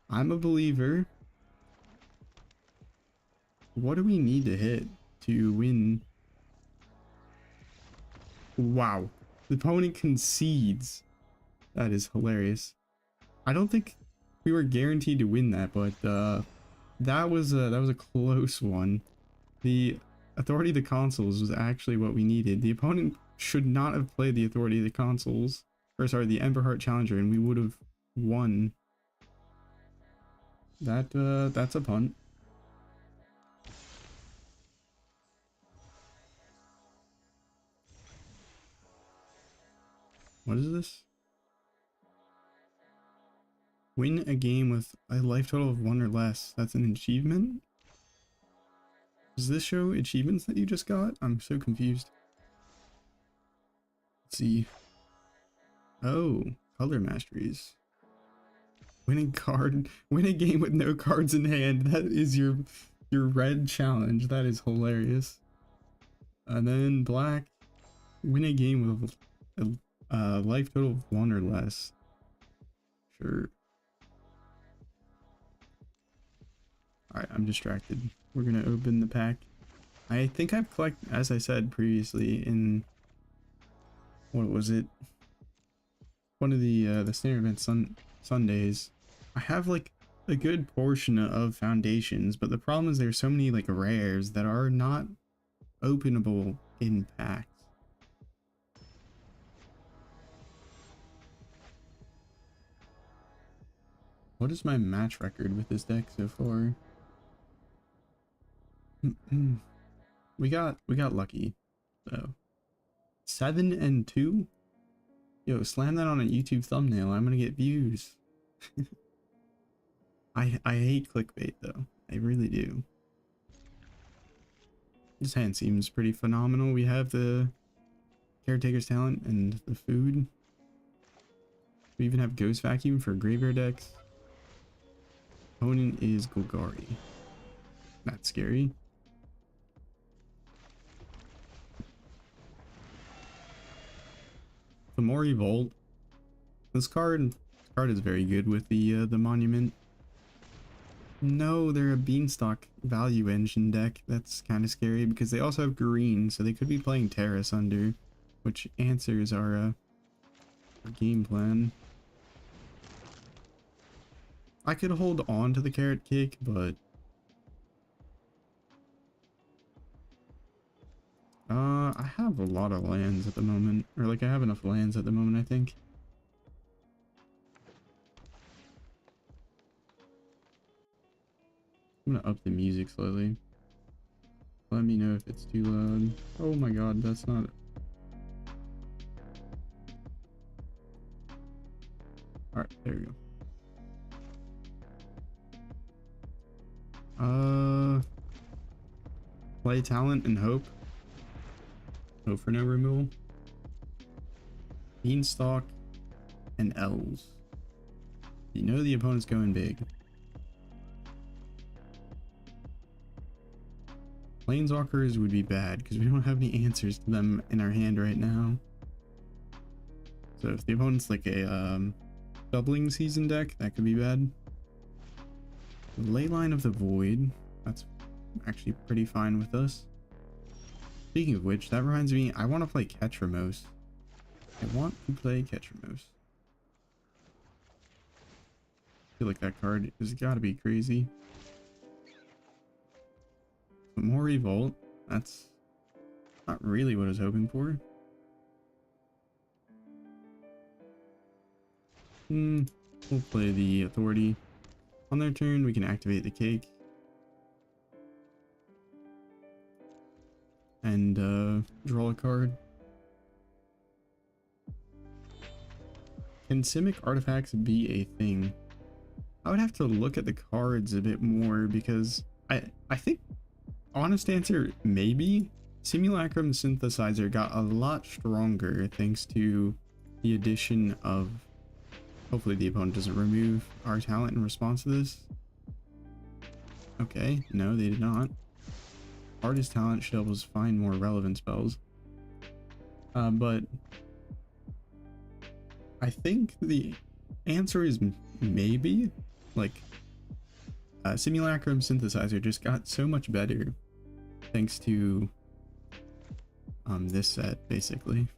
I'm a believer. What do we need to hit to win? Wow. The opponent concedes. That is hilarious. I don't think we were guaranteed to win that, but that was a close one. The Authority of the Consuls was actually what we needed. The opponent should not have played the Authority of the Consuls. Or sorry, the Emberheart Challenger, and we would have won. That's a punt. What is this? Win a game with a life total of 1 or less. That's an achievement? Does this show achievements that you just got? I'm so confused. Let's see. Oh, color masteries. Win a game with no cards in hand. That is your red challenge. That is hilarious. And then black. Win a game with a life total of 1 or less. Sure. Alright, I'm distracted. We're gonna open the pack. I think I've collected, as I said previously in, what was it? One of the standard event Sundays. I have like a good portion of foundations, but the problem is there's so many like rares that are not openable in packs. What is my match record with this deck so far? we got lucky though. 7-2. Yo, slam that on a YouTube thumbnail. I'm gonna get views. I hate clickbait though. I really do. This hand seems pretty phenomenal. We have the Caretaker's Talent and the food. We even have Ghost Vacuum for graveyard decks. Opponent is Golgari. That's scary. Fomori Volt. This card is very good with the monument. No, they're a Beanstalk value engine deck. That's kind of scary because they also have green, so they could be playing Terrace under, which answers our game plan. I could hold on to the Carrot Cake, but I have a lot of lands at the moment, or like I have enough lands at the moment, I think. I'm gonna up the music slightly. Let me know if it's too loud. Oh my god, that's not... Alright, there we go. Play Talent and Hope. Hope for no removal. Beanstalk and Elves. You know the opponent's going big. Planeswalkers would be bad because we don't have any answers to them in our hand right now. So if the opponent's like a doubling season deck, that could be bad. Leyline of the Void. That's actually pretty fine with us. Speaking of which, that reminds me, I want to play Ketramos. I want to play Ketramos. I feel like that card has got to be crazy. More Revolt. That's not really what I was hoping for. We'll play the Authority. On their turn, we can activate the Cake. and draw a card. Can Simic artifacts be a thing? I would have to look at the cards a bit more because I think honest answer, maybe. Simulacrum Synthesizer got a lot stronger thanks to the addition of, hopefully the opponent doesn't remove our talent in response to this. Okay, no, they did not. Artist talent should help us find more relevant spells. But I think the answer is maybe. Like, Simulacrum Synthesizer just got so much better thanks to this set, basically.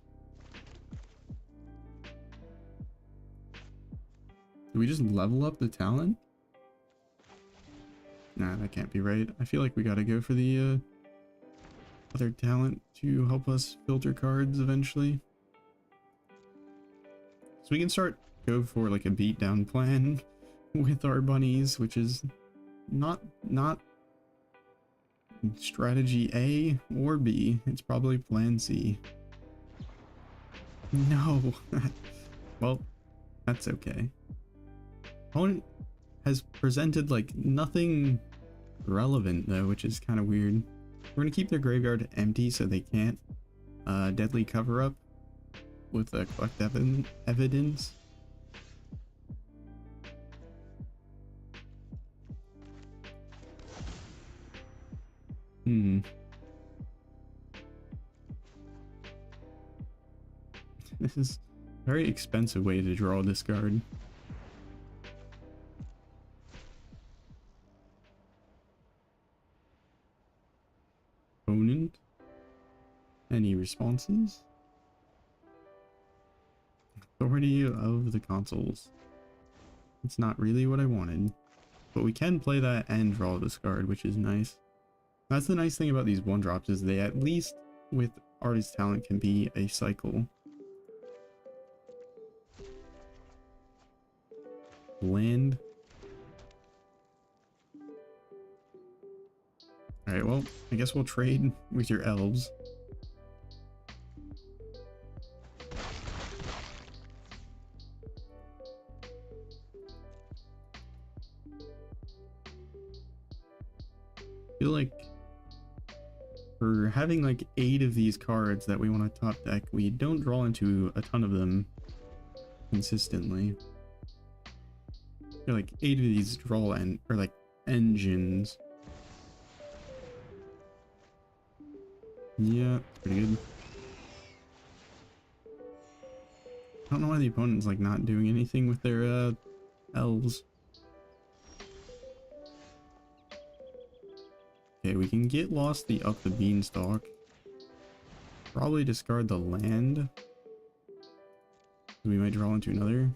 Do we just level up the talent? Nah, that can't be right. I feel like we gotta go for the other talent to help us filter cards eventually. So we can go for like a beatdown plan with our bunnies, which is not strategy A or B. It's probably plan C. No. Well, that's okay. Opponent has presented like nothing relevant though, which is kind of weird. We're gonna keep their graveyard empty so they can't deadly cover up with collect evidence. This is a very expensive way to draw this card. Opponent. Any responses? Authority of the consoles. It's not really what I wanted. But we can play that and draw this card, which is nice. That's the nice thing about these one drops, is they at least with artist talent can be a cycle. Land. Alright, well, I guess we'll trade with your elves. I feel like for having like 8 of these cards that we want to top deck, we don't draw into a ton of them consistently. I feel like 8 of these draw or like engines. Yeah, pretty good. I don't know why the opponent's like not doing anything with their elves. Okay, we can get lost up the beanstalk. Probably discard the land. We might draw into another.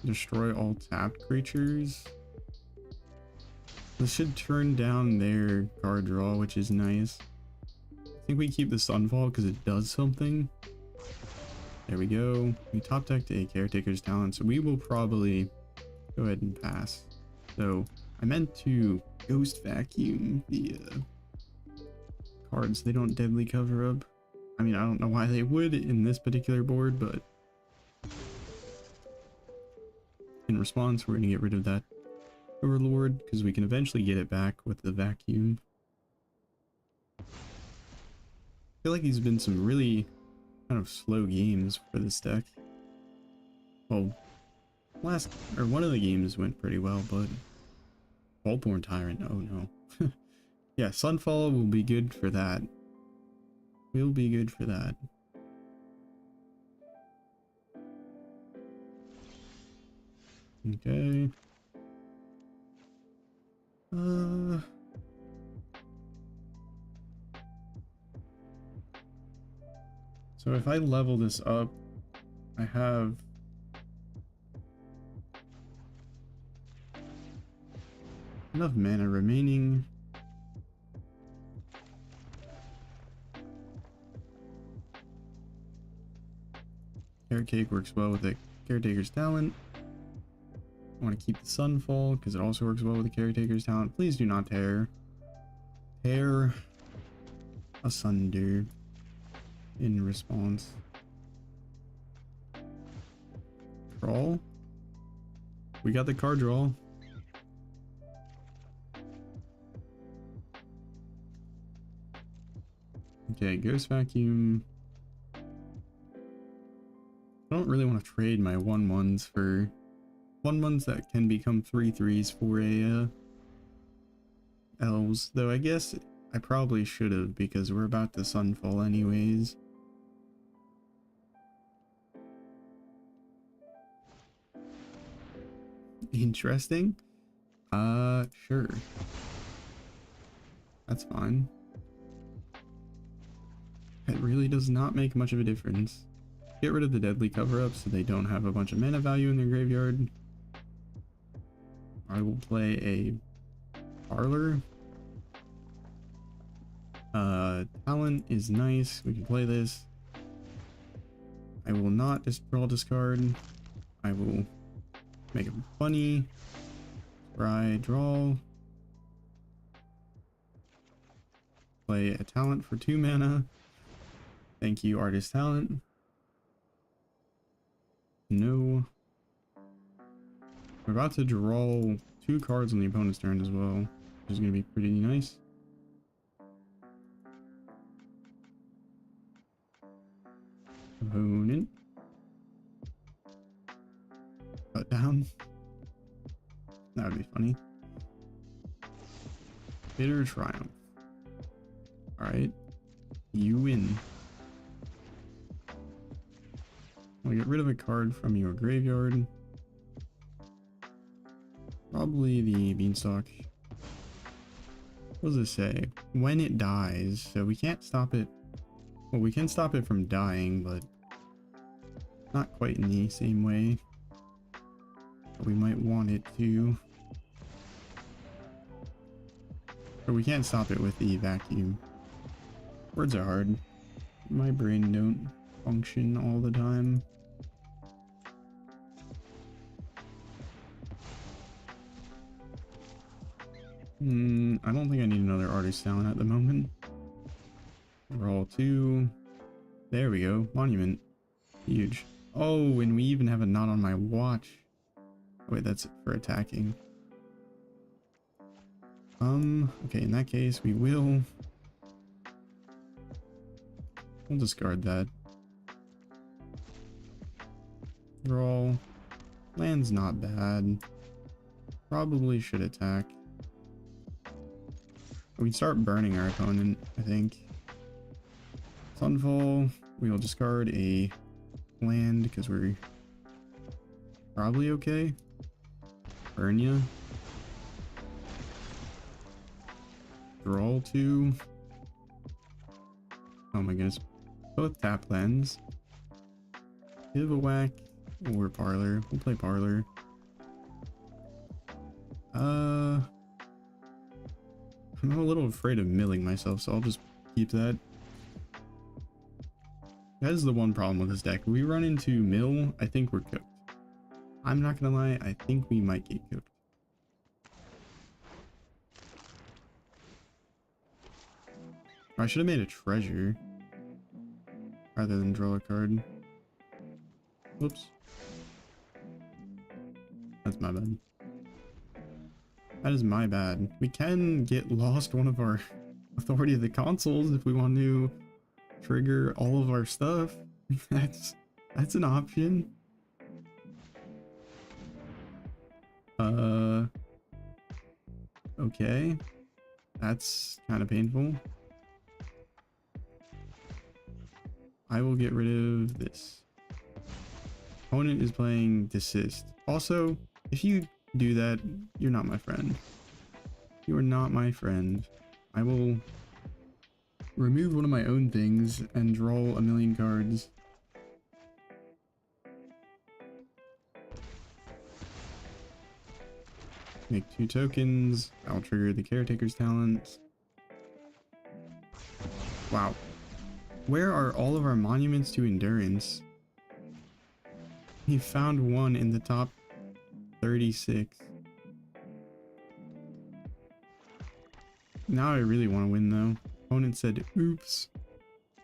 Destroy all tapped creatures. This should turn down their card draw, which is nice. I think we keep the Sunfall because it does something. There we go. We top decked a Caretaker's Talent, so we will probably go ahead and pass. So I meant to Ghost Vacuum the cards. They don't deadly cover up. I mean, I don't know why they would in this particular board, but in response, we're going to get rid of that Overlord because we can eventually get it back with the vacuum. I feel like these have been some really kind of slow games for this deck. Well, one of the games went pretty well, but Vaultborn Tyrant, oh no. Yeah, Sunfall will be good for that. Will be good for that. Okay. So if I level this up, I have enough mana remaining. Carrot Cake works well with the Caretaker's Talent. I want to keep the Sunfall because it also works well with the Caretaker's talent. Please do not tear. Tear asunder in response. Draw. We got the card draw. Okay, Ghost Vacuum. I don't really want to trade my 1/1s for 1/1s that can become 3/3s for a elves, though I guess I probably should have because we're about to Sunfall anyways. Interesting. Sure. That's fine. It really does not make much of a difference. Get rid of the deadly cover-up so they don't have a bunch of mana value in their graveyard. I will play a Parlor. Talent is nice. We can play this. I will not draw discard. I will make a bunny. Scry, draw. Play a talent for 2 mana. Thank you, Artist Talent. No. We're about to draw 2 cards on the opponent's turn as well, which is going to be pretty nice. Opponent. Cut down. That would be funny. Bitter Triumph. Alright. You win. I'll get rid of a card from your graveyard. Probably the Beanstalk. What does it say? When it dies. So we can't stop it. Well, we can stop it from dying, but not quite in the same way. But we might want it to. But we can't stop it with the vacuum. Words are hard. My brain don't function all the time. I don't think I need another Artist Talent at the moment. Roll 2. There we go. Monument. Huge. Oh, and we even have a Not on My Watch. Wait, that's for attacking. Okay, in that case, we'll discard that. Draw. Land's not bad. Probably should attack. We can start burning our opponent, I think. Sunfall. We will discard a land because we're probably okay. Burn ya. Draw 2. Oh my goodness. Both tap lands. Give a whack or Parlor. We'll play Parlor. I'm a little afraid of milling myself, so I'll just keep that. That is the one problem with this deck. If we run into mill, I think we're cooked. I'm not gonna lie, I think we might get cooked. I should have made a treasure rather than draw a card. Whoops. That's my bad. That is my bad. We can get lost one of our Authority of the Consoles if we want to trigger all of our stuff. That's an option. Okay. That's kind of painful. I will get rid of this. Opponent is playing Desist. Also, if you do that, you're not my friend. You are not my friend. I will remove one of my own things and draw a million cards. Make 2 tokens. I'll trigger the Caretaker's talent. Wow. Where are all of our monuments to endurance? He found one in the top 36. Now I really want to win though. Opponent said oops.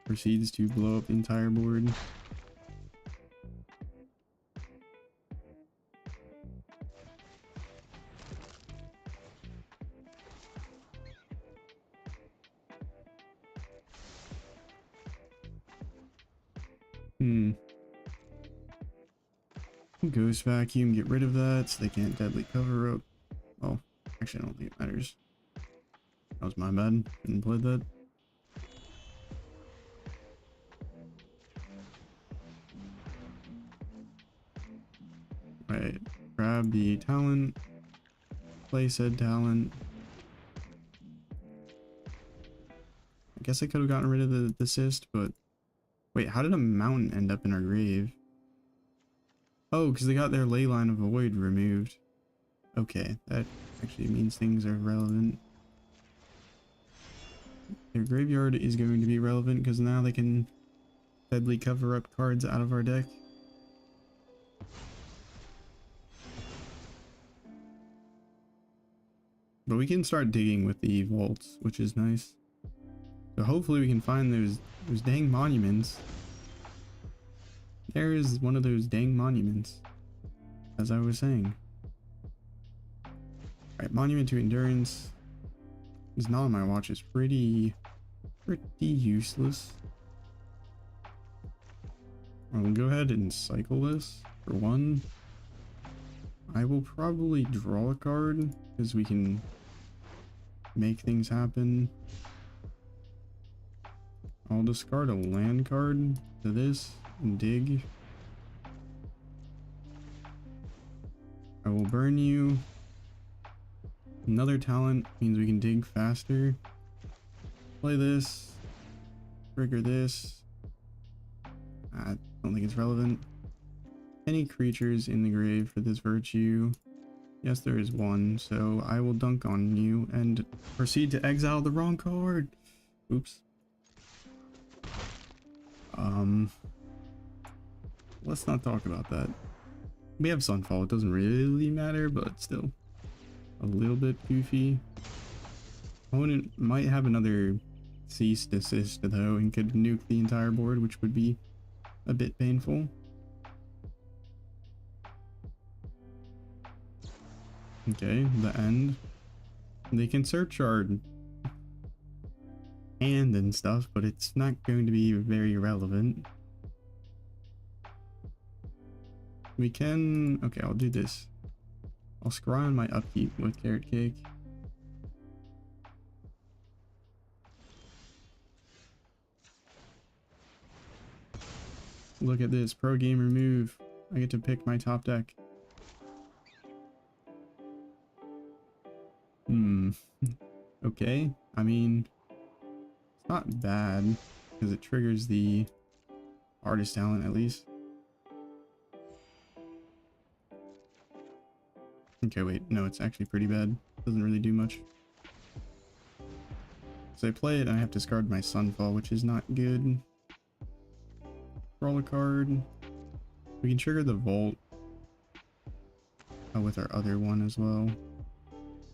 Proceeds to blow up the entire board. Ghost vacuum, get rid of that so they can't deadly cover up. Oh, actually I don't think it matters. That was my bad. Didn't play that. Right, grab the talent. Play said talent. I guess I could have gotten rid of the assist, but wait, how did a mountain end up in our grave? Oh, because they got their ley line of void removed. Okay, that actually means things are relevant. Their graveyard is going to be relevant because now they can deadly cover up cards out of our deck. But we can start digging with the vaults, which is nice. So hopefully we can find those dang monuments. There is one of those dang monuments, as I was saying. Alright, Monument to Endurance is not on my watch. It's pretty useless. I'll go ahead and cycle this for one. I will probably draw a card because we can make things happen. I'll discard a land card to this and dig. I will burn you. Another talent means we can dig faster. Play this. Trigger this. I don't think it's relevant. Any creatures in the grave for this virtue? Yes, there is one, so I will dunk on you and proceed to exile the wrong card. Oops. Let's not talk about that. We have Sunfall, it doesn't really matter, but still a little bit goofy. Opponent might have another cease desist though and could nuke the entire board, which would be a bit painful. Okay, the end. They can search our hand and stuff, but it's not going to be very relevant. We can... okay, I'll do this. I'll scry on my upkeep with Carrot Cake. Look at this, pro gamer move. I get to pick my top deck. Okay, I mean, it's not bad because it triggers the artist talent at least. Okay, wait, no, it's actually pretty bad. Doesn't really do much. So I play it and I have to discard my Sunfall, which is not good. Roll a card. We can trigger the Vault with our other one as well.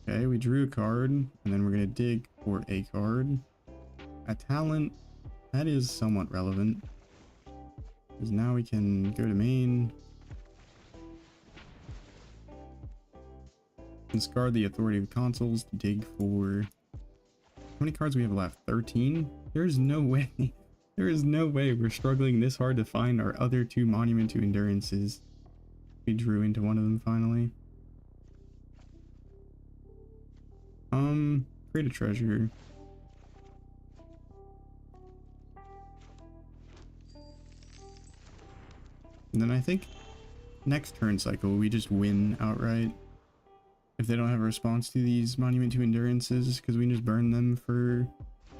Okay, we drew a card, and then we're gonna dig for a card. A talent, that is somewhat relevant. Because now we can go to main. Discard the Authority of Consoles to dig for... how many cards we have left? 13? There's no way. There is no way we're struggling this hard to find our other two Monument to Endurances. We drew into one of them finally. Create a treasure. And then I think next turn cycle we just win outright. If they don't have a response to these Monument to Endurances, because we can just burn them for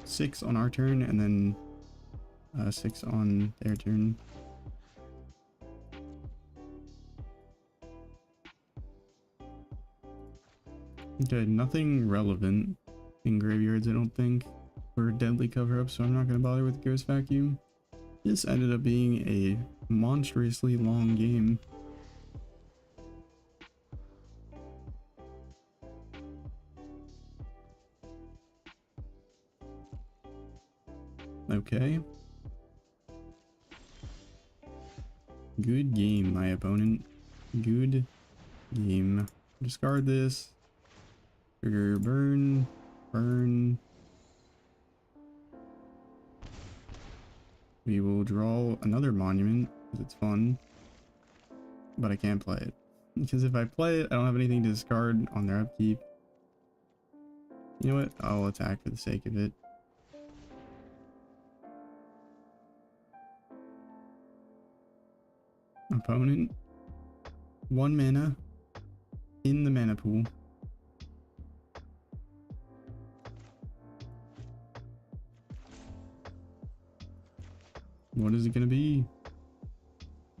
6 on our turn and then 6 on their turn. Okay, nothing relevant in graveyards, I don't think, for deadly cover-up, so I'm not going to bother with Ghost Vacuum. This ended up being a monstrously long game. Okay. Good game, my opponent. Good game. Discard this. Trigger burn. Burn. We will draw another monument because it's fun. But I can't play it. Because if I play it, I don't have anything to discard on their upkeep. You know what? I'll attack for the sake of it. Opponent. 1 mana in the mana pool. What is it going to be?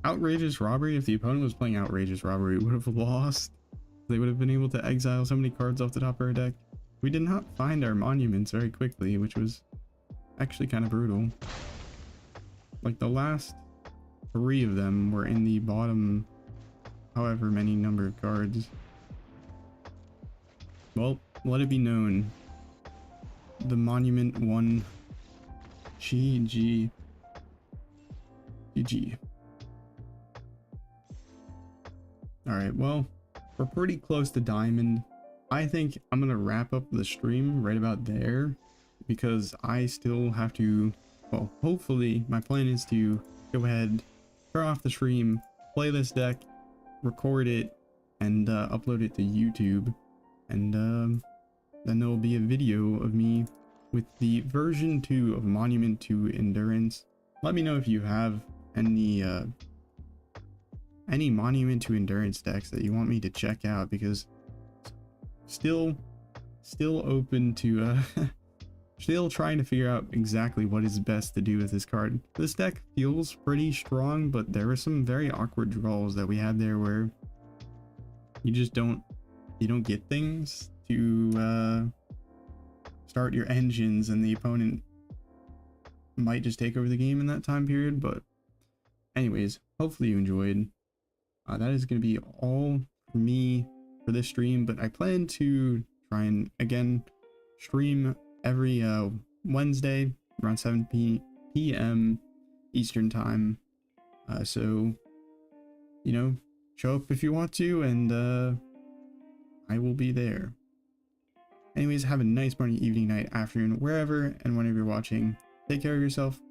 Outrageous Robbery. If the opponent was playing Outrageous Robbery, we would have lost. They would have been able to exile so many cards off the top of our deck. We did not find our monuments very quickly, which was actually kind of brutal. Like the last 3 of them were in the bottom however many number of cards. Well, let it be known. The monument won. GG. GG. Alright, well, we're pretty close to diamond. I think I'm gonna wrap up the stream right about there because I still have to, well, hopefully my plan is to go ahead, turn off the stream, play this deck, record it, and upload it to YouTube. And then there will be a video of me with the version 2 of Monument to Endurance. Let me know if you have any Monument to Endurance decks that you want me to check out, because still open to still trying to figure out exactly what is best to do with this card. This deck feels pretty strong, but there were some very awkward draws that we had there where you just don't get things to start your engines, and the opponent might just take over the game in that time period. But anyways, hopefully you enjoyed. That is going to be all for me for this stream, but I plan to try and again stream every Wednesday around 7 p.m. Eastern time. So, you know, show up if you want to, and I will be there. Anyways, have a nice morning, evening, night, afternoon, wherever and whenever you're watching. Take care of yourself.